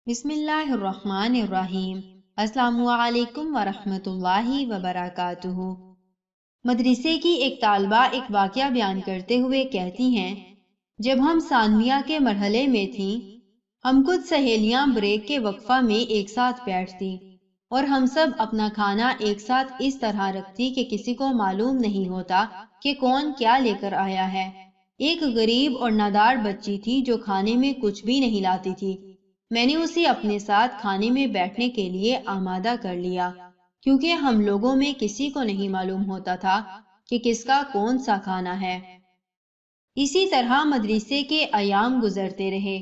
بسم اللہ الرحمن الرحیم۔ السلام علیکم ورحمۃ اللہ وبرکاتہ۔ مدرسے کی ایک طالبہ ایک واقعہ بیان کرتے ہوئے کہتی ہیں، جب ہم ثانویہ کے مرحلے میں تھیں، ہم کچھ سہیلیاں بریک کے وقفہ میں ایک ساتھ بیٹھتی اور ہم سب اپنا کھانا ایک ساتھ اس طرح رکھتی کہ کسی کو معلوم نہیں ہوتا کہ کون کیا لے کر آیا ہے۔ ایک غریب اور نادار بچی تھی جو کھانے میں کچھ بھی نہیں لاتی تھی۔ میں نے اسے اپنے ساتھ کھانے میں بیٹھنے کے لیے آمادہ کر لیا، کیونکہ ہم لوگوں میں کسی کو نہیں معلوم ہوتا تھا کہ کس کا کون سا کھانا ہے۔ اسی طرح مدرسے کے ایام گزرتے رہے،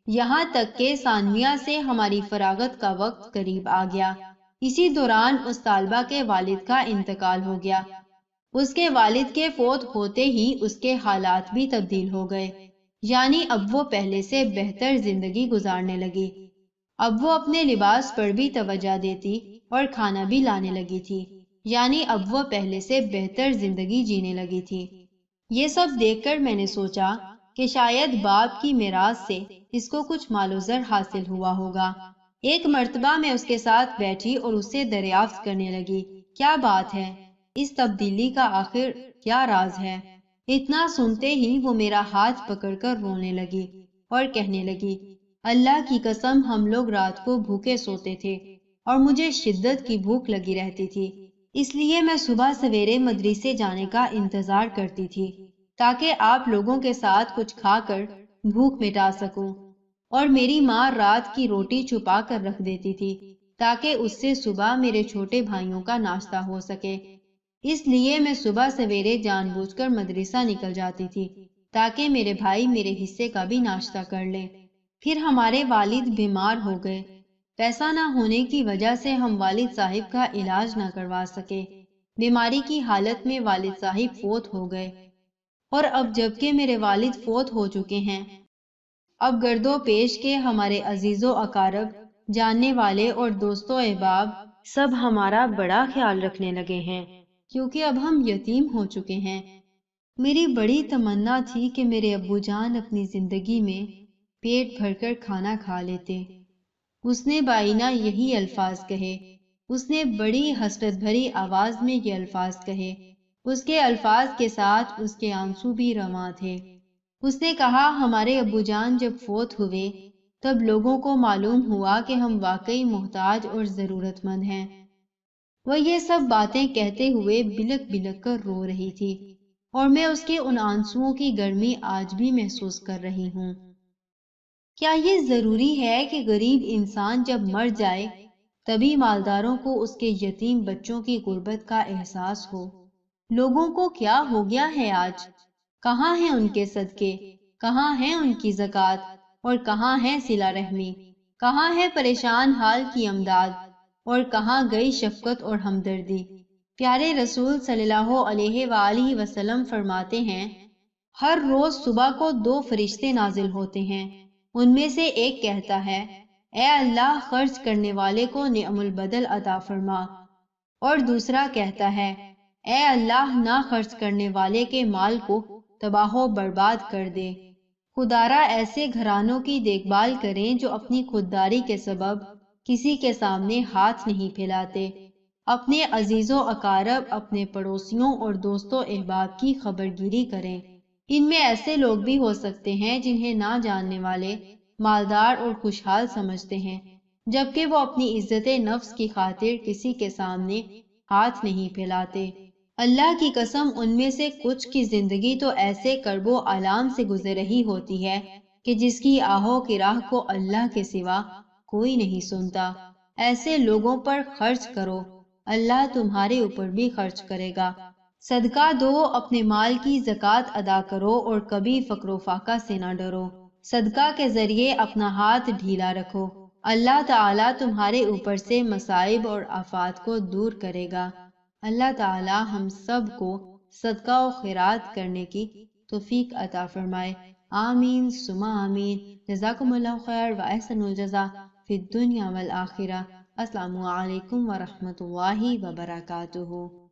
یہاں تک کہ ثانویہ سے ہماری فراغت کا وقت قریب آ گیا۔ اسی دوران اس طالبہ کے والد کا انتقال ہو گیا۔ اس کے والد کے فوت ہوتے ہی اس کے حالات بھی تبدیل ہو گئے، یعنی اب وہ پہلے سے بہتر زندگی گزارنے لگی۔ اب وہ اپنے لباس پر بھی توجہ دیتی اور کھانا بھی لانے لگی تھی، یعنی اب وہ پہلے سے بہتر زندگی جینے لگی تھی۔ یہ سب دیکھ کر میں نے سوچا کہ شاید باپ کی میراث سے اس کو کچھ مال و زر حاصل ہوا ہوگا۔ ایک مرتبہ میں اس کے ساتھ بیٹھی اور اس سے دریافت کرنے لگی، کیا بات ہے؟ اس تبدیلی کا آخر کیا راز ہے؟ اتنا سنتے ہی وہ میرا ہاتھ پکڑ کر رونے لگی اور کہنے لگی، اللہ کی قسم ہم لوگ رات کو بھوکے سوتے تھے اور مجھے شدت کی بھوک لگی رہتی تھی، اس لیے میں صبح سویرے مدرسے جانے کا انتظار کرتی تھی تاکہ آپ لوگوں کے ساتھ کچھ کھا کر بھوک مٹا سکوں، اور میری ماں رات کی روٹی چھپا کر رکھ دیتی تھی تاکہ اس سے صبح میرے چھوٹے بھائیوں کا ناشتہ ہو سکے۔ اس لیے میں صبح سویرے جان بوجھ کر مدرسہ نکل جاتی تھی تاکہ میرے بھائی میرے حصے کا بھی ناشتہ کر لیں۔ پھر ہمارے والد بیمار ہو گئے، پیسہ نہ ہونے کی وجہ سے ہم والد صاحب کا علاج نہ کروا سکے۔ بیماری کی حالت میں والد صاحب فوت ہو گئے، اور اب جبکہ میرے والد فوت ہو چکے ہیں، اب گرد و پیش کے ہمارے عزیز و اقارب، جاننے والے اور دوست و احباب سب ہمارا بڑا خیال رکھنے لگے ہیں، کیونکہ اب ہم یتیم ہو چکے ہیں۔ میری بڑی تمنا تھی کہ میرے ابو جان اپنی زندگی میں پیٹ بھر کر کھانا کھا لیتے۔ اس نے بائینہ یہی الفاظ کہے، اس نے بڑی حسرت بھری آواز میں یہ الفاظ کہے، اس کے الفاظ کے ساتھ اس کے آنسو بھی رواں تھے۔ اس نے کہا، ہمارے ابو جان جب فوت ہوئے تب لوگوں کو معلوم ہوا کہ ہم واقعی محتاج اور ضرورت مند ہیں۔ وہ یہ سب باتیں کہتے ہوئے بلک بلک کر رو رہی تھی، اور میں اس کے ان آنسوؤں کی گرمی آج بھی محسوس کر رہی ہوں۔ کیا یہ ضروری ہے کہ غریب انسان جب مر جائے تبھی مالداروں کو اس کے یتیم بچوں کی غربت کا احساس ہو؟ لوگوں کو کیا ہو گیا ہے آج؟ کہاں ہیں ان کے صدقے؟ کہاں ہیں ان کی زکوٰۃ؟ اور کہاں ہے صلہ رحمی؟ کہاں ہے پریشان حال کی امداد؟ اور کہاں گئی شفقت اور ہمدردی؟ پیارے رسول صلی اللہ علیہ وآلہ وسلم فرماتے ہیں، ہر روز صبح کو 2 فرشتے نازل ہوتے ہیں، ان میں سے ایک کہتا ہے، اے اللہ خرچ کرنے والے کو نعم البدل عطا فرما، اور دوسرا کہتا ہے، اے اللہ نہ خرچ کرنے والے کے مال کو تباہ و برباد کر دے۔ خدارا ایسے گھرانوں کی دیکھ بھال کریں جو اپنی خودداری کے سبب کسی کے سامنے ہاتھ نہیں پھیلاتے، اپنے عزیز و اقارب، اپنے پڑوسیوں اور دوست و احباب کی خبرگیری کریں۔ ان میں ایسے لوگ بھی ہو سکتے ہیں جنہیں نہ جاننے والے مالدار اور خوشحال سمجھتے ہیں، جبکہ وہ اپنی عزت نفس کی خاطر کسی کے سامنے ہاتھ نہیں پھیلاتے۔ اللہ کی قسم ان میں سے کچھ کی زندگی تو ایسے کرب و آلام سے گزر رہی ہوتی ہے کہ جس کی آہو کی راہ کو اللہ کے سوا کوئی نہیں سنتا۔ ایسے لوگوں پر خرچ کرو، اللہ تمہارے اوپر بھی خرچ کرے گا۔ صدقہ دو، اپنے مال کی زکوٰۃ ادا کرو، اور کبھی فقر و فاقہ سے نہ ڈرو۔ صدقہ کے ذریعے اپنا ہاتھ ڈھیلا رکھو، اللہ تعالیٰ تمہارے اوپر سے مصائب اور آفات کو دور کرے گا۔ اللہ تعالیٰ ہم سب کو صدقہ و خیرات کرنے کی توفیق عطا فرمائے، آمین ثم آمین۔ جزاکم اللہ خیر و احسن الجزا فی الدنیا والآخرہ۔ السلام علیکم ورحمۃ اللہ وبرکاتہ۔